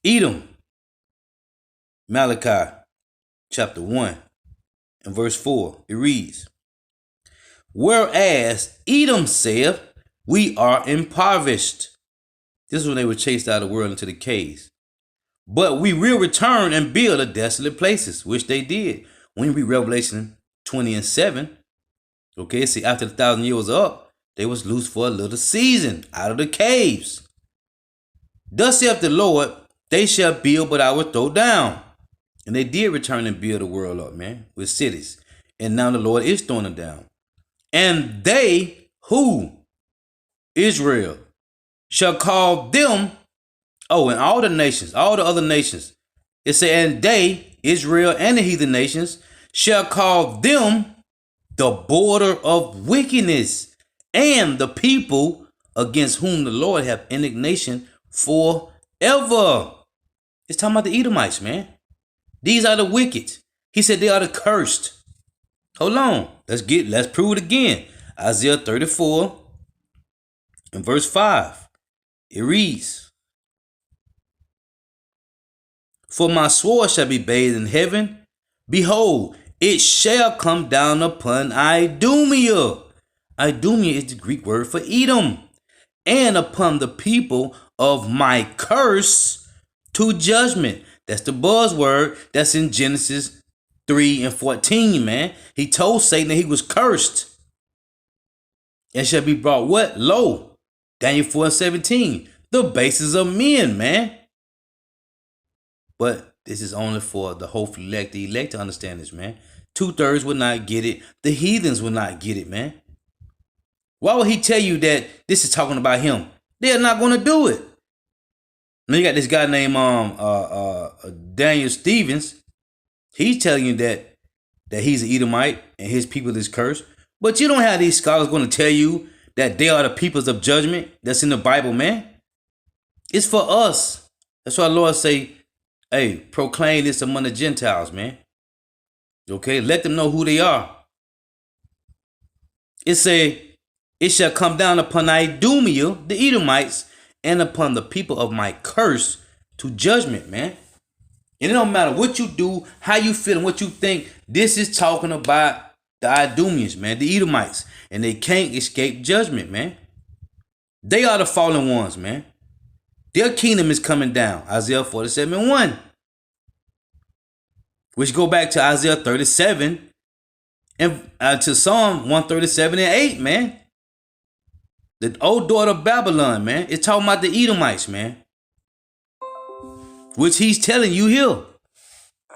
Edom. Malachi chapter 1 and verse 4. It reads, whereas Edom saith, we are impoverished. This is when they were chased out of the world into the caves. But we will return and build the desolate places, which they did. When you read Revelation 20:7, okay, see, after the 1,000 years was up, they was loose for a little season out of the caves. Thus saith the Lord, they shall build, but I will throw down. And they did return and build the world up, man, with cities. And now the Lord is throwing them down. And they, who? Israel, shall call them, and all the nations, all the other nations. It said, and they, Israel and the heathen nations, shall call them the border of wickedness, and the people against whom the Lord hath indignation forever. It's talking about the Edomites, man. These are the wicked. He said they are the cursed. Hold on. Let's prove it again. Isaiah 34 and verse 5. It reads, for my sword shall be bathed in heaven. Behold, it shall come down upon Idumea. Idumea is the Greek word for Edom. And upon the people of my curse to judgment. That's the buzzword that's in Genesis 3:14, man. He told Satan that he was cursed. And shall be brought what? Low. Daniel 4:17. The basis of men, man. But this is only for the hopefully elect, the elect to understand this, man. 2/3 will not get it. The heathens will not get it, man. Why would he tell you that this is talking about him? They're not going to do it. Now you got this guy named Daniel Stevens. He's telling you that he's an Edomite and his people is cursed. But you don't have these scholars going to tell you that they are the peoples of judgment that's in the Bible, man. It's for us, That's why the Lord say, hey, proclaim this among the Gentiles, man. Okay, let them know who they are. It say, it shall come down upon Idumea, the Edomites, and upon the people of my curse to judgment, man. And it don't matter what you do, how you feel, and what you think. This is talking about the Idumeans, man, the Edomites. And they can't escape judgment, man. They are the fallen ones, man. Their kingdom is coming down. Isaiah 47:1. Which go back to Isaiah 37 and to Psalm 137:8, man. The old daughter of Babylon, man. It's talking about the Edomites, man. Which he's telling you here.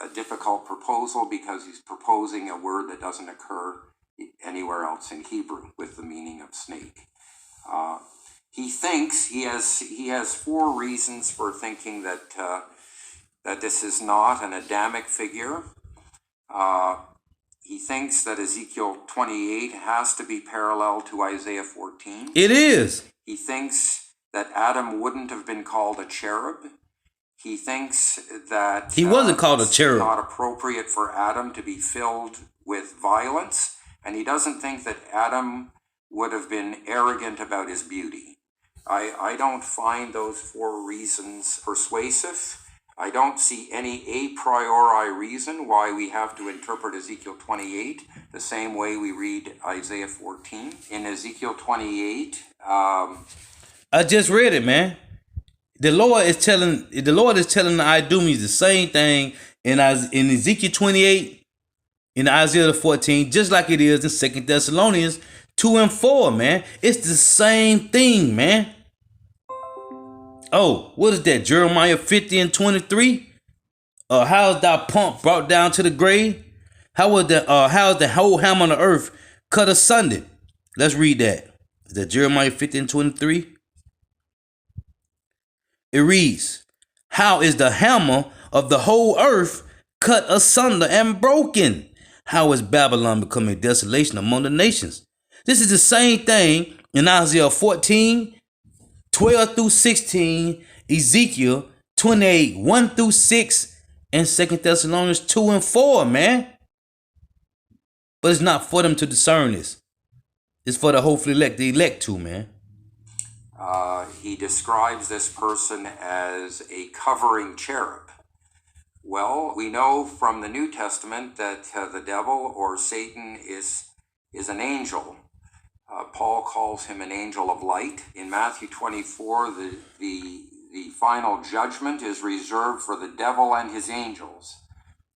A difficult proposal because he's proposing a word that doesn't occur anywhere else in Hebrew with the meaning of snake. He thinks he has four reasons for thinking that this is not an Adamic figure. He thinks that Ezekiel 28 has to be parallel to Isaiah 14. It is. He thinks that Adam wouldn't have been called a cherub. He thinks that he wasn't called a cherub. It's not appropriate for Adam to be filled with violence, and he doesn't think that Adam would have been arrogant about his beauty. I don't find those four reasons persuasive. I don't see any a priori reason why we have to interpret Ezekiel 28 the same way we read Isaiah 14. In Ezekiel 28, I just read it, man. The Lord is telling the Idumeans the same thing in Ezekiel 28, in Isaiah 14, just like it is in 2 Thessalonians 2 and 4, man. It's the same thing, man. Oh, what is that? Jeremiah 50 and 23? How is thy pomp brought down to the grave? How is the whole hammer on the earth cut asunder? Let's read that. Is that Jeremiah 50 and 23? It reads, how is the hammer of the whole earth cut asunder and broken? How is Babylon becoming a desolation among the nations? This is the same thing in Isaiah 14, 12 through 16, Ezekiel 28, 1 through 6, and 2 Thessalonians 2 and 4, man. But it's not for them to discern this. It's for the hopefully the elect to, man. He describes this person as a covering cherub. Well, we know from the New Testament that the devil or Satan is an angel. Paul calls him an angel of light. In Matthew 24, the final judgment is reserved for the devil and his angels.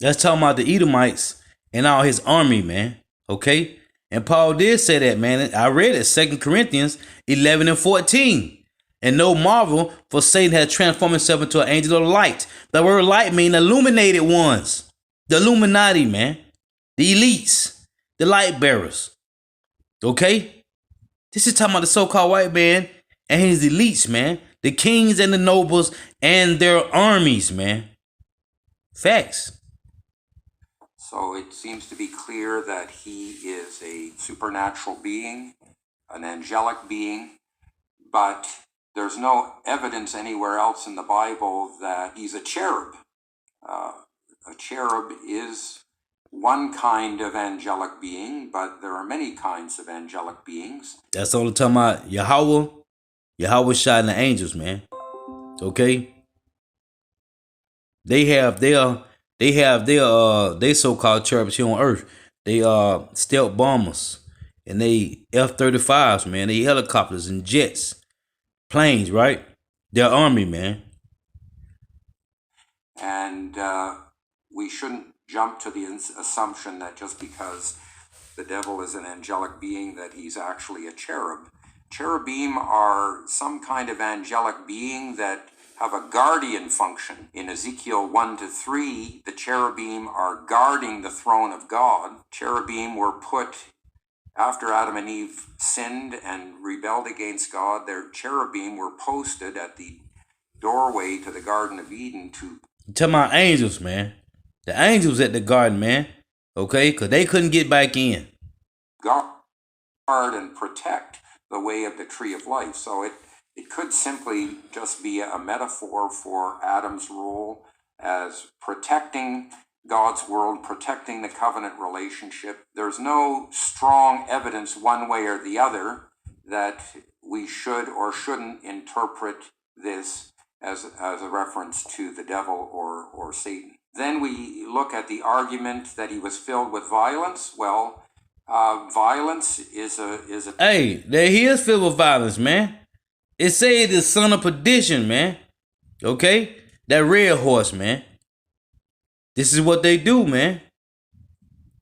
That's talking about the Edomites and all his army, man. Okay? And Paul did say that, man. I read it, 2 Corinthians 11 and 14. And no marvel, for Satan had transformed himself into an angel of light. The word light means illuminated ones. The Illuminati, man. The elites. The light bearers. Okay? This is talking about the so-called white man and his elites, man. The kings and the nobles and their armies, man. Facts. So it seems to be clear that he is a supernatural being, an angelic being, but there's no evidence anywhere else in the Bible that he's a cherub. A cherub is one kind of angelic being, but there are many kinds of angelic beings. That's all the time about Yahweh Shai and the angels, man. Okay? They have their so-called cherubs here on earth. They are stealth bombers. And they F-35s, man. They helicopters and jets. Planes, right? Their army, man. And we shouldn't jump to the assumption that just because the devil is an angelic being that he's actually a cherub. Cherubim are some kind of angelic being that have a guardian function. In Ezekiel 1 to 3, the cherubim are guarding the throne of God. Cherubim were put after Adam and Eve sinned and rebelled against God. Their cherubim were posted at the doorway to the Garden of Eden to... You talking about angels, man. The angels at the garden, man. Okay? Because they couldn't get back in. Guard and protect the way of the tree of life. So It could simply just be a metaphor for Adam's role as protecting God's world, protecting the covenant relationship. There's no strong evidence one way or the other that we should or shouldn't interpret this as a reference to the devil or Satan. Then we look at the argument that he was filled with violence. Well, violence is a Hey, there he is filled with violence, man. It say the son of perdition, man. Okay? That red horse, man. This is what they do, man.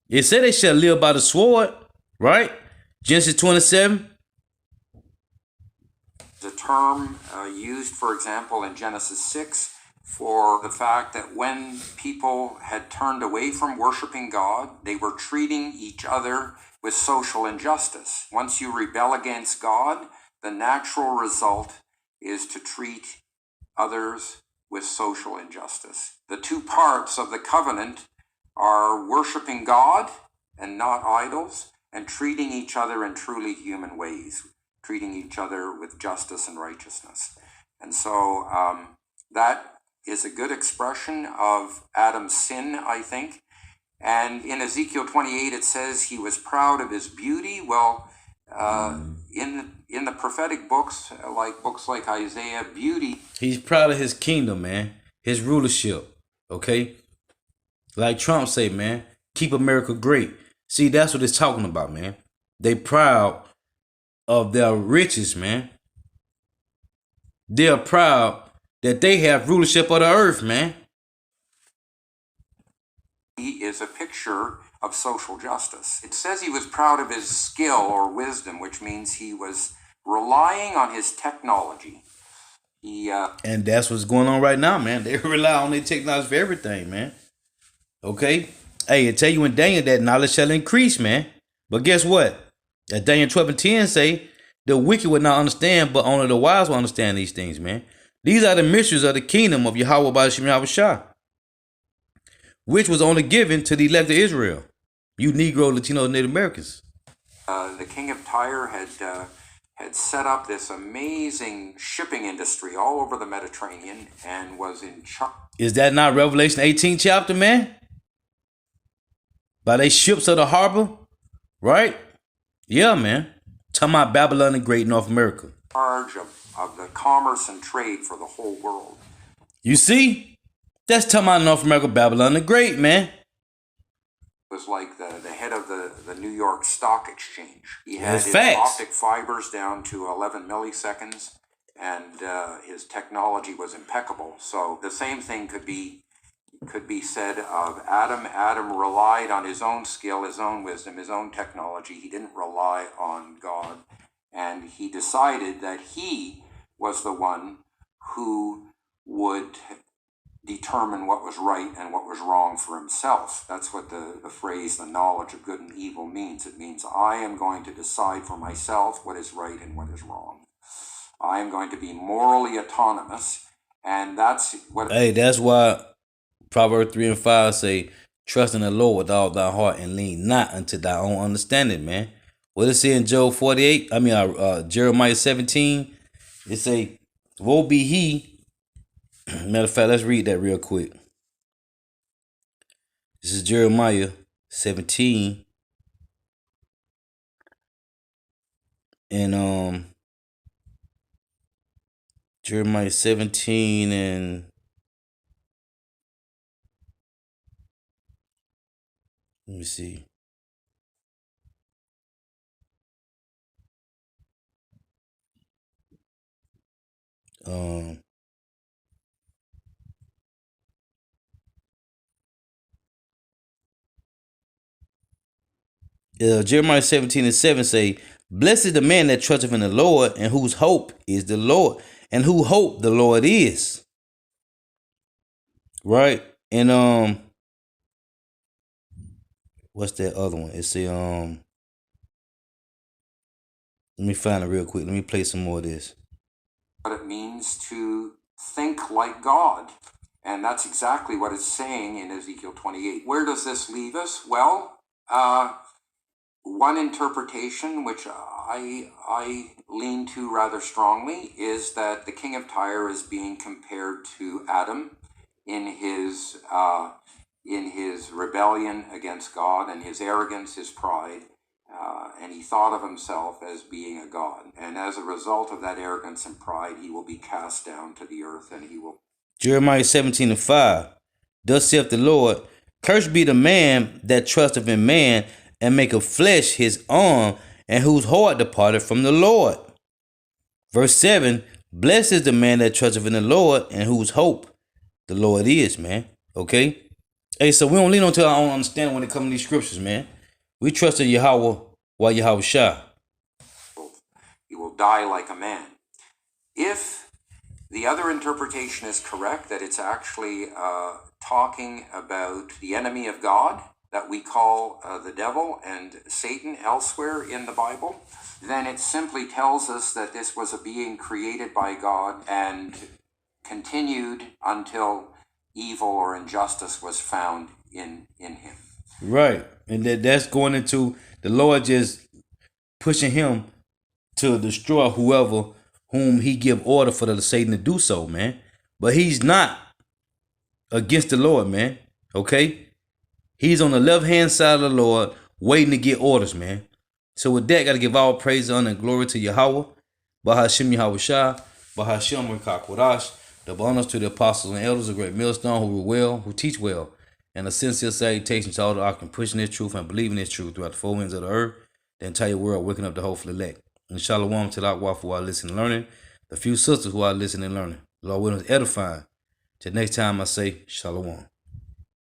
It said they shall live by the sword, right? Genesis 27. the term used, for example, in Genesis 6 for the fact that when people had turned away from worshiping God, they were treating each other with social injustice. Once you rebel against God, the natural result is to treat others with social injustice. The two parts of the covenant are worshiping God and not idols, and treating each other in truly human ways, treating each other with justice and righteousness. And so that is a good expression of Adam's sin, I think. And in Ezekiel 28, it says he was proud of his beauty. Well, in the prophetic books like Isaiah, beauty. He's proud of his kingdom, man. His rulership. Okay? Like Trump say, man, keep America great. See, that's what it's talking about, man. They proud of their riches, man. They're proud that they have rulership of the earth, man. He is a picture of social justice. It says he was proud of his skill or wisdom, which means he was relying on his technology. And that's what's going on right now, man. They rely on their technology for everything, man. Okay? Hey, it tell you in Daniel that knowledge shall increase, man. But guess what? As Daniel 12:10 say, the wicked will not understand, but only the wise will understand these things, man. These are the mysteries of the kingdom of Yahweh by Shem Yahweh Shah, which was only given to the elect of Israel. You Negro, Latino, Native Americans. The king of Tyre had set up this amazing shipping industry all over the Mediterranean and was in charge. Is that not Revelation 18 chapter, man? By they ships of the harbor, right? Yeah, man. Talking about Babylon the Great, North America. Charge of the commerce and trade for the whole world. You see? That's talking about North America, Babylon the Great, man. Was like the head of the New York Stock Exchange. He had That's his facts. optic fibers down to 11 milliseconds, and his technology was impeccable. So the same thing could be said of Adam. Adam relied on his own skill, his own wisdom, his own technology. He didn't rely on God. And he decided that he was the one who would determine what was right and what was wrong for himself. That's what the phrase, the knowledge of good and evil means. It means I am going to decide for myself what is right and what is wrong. I am going to be morally autonomous. And that's what... Hey, that's why Proverbs 3 and 5 say, trust in the Lord with all thy heart and lean not unto thy own understanding, man. What it say in Job 48? Jeremiah 17. It say, woe be he. Matter of fact, let's read that real quick. This is Jeremiah 17. And Jeremiah 17 and let me see. Jeremiah 17 and 7 say, blessed is the man that trusteth in the Lord, and whose hope is the Lord, and who hope the Lord is. Right? And what's that other one? It's a let me find it real quick. Let me play some more of this. What it means to think like God. And that's exactly what it's saying in Ezekiel 28. Where does this leave us? Well, One interpretation, which I lean to rather strongly, is that the king of Tyre is being compared to Adam in his rebellion against God and his arrogance, his pride, and he thought of himself as being a god. And as a result of that arrogance and pride, he will be cast down to the earth, and he will. Jeremiah 17:5. Thus saith the Lord, cursed be the man that trusteth in man, and maketh flesh his arm, and whose heart departed from the Lord. Verse 7, blessed is the man that trusteth in the Lord, and whose hope the Lord is, man. Okay? Hey, so we don't lean on to our own understanding when it comes to these scriptures, man. We trust in Yahweh while Yahweh Shah. He will die like a man. If the other interpretation is correct, that it's actually talking about the enemy of God, that we call the devil and Satan elsewhere in the Bible, then it simply tells us that this was a being created by God and continued until evil or injustice was found in him. Right. And that's going into the Lord just pushing him to destroy whoever whom he give order for the Satan to do so, man. But he's not against the Lord, man. Okay? He's on the left-hand side of the Lord, waiting to get orders, man. So with that, got to give all praise, honor, and glory to Yahweh, Bahashim Yahweh Shah, Bahashim Rekah Kodash, the honors to the apostles and elders of Great Millstone who rule well, who teach well, and a sincere salutation to all that are pushing this truth and believing this truth throughout the four winds of the earth, the entire world, waking up the hopeful elect. And shalom to the Akwa who are listening and learning, the few sisters who are listening and learning. The Lord willing is edifying. Till next time I say shalom.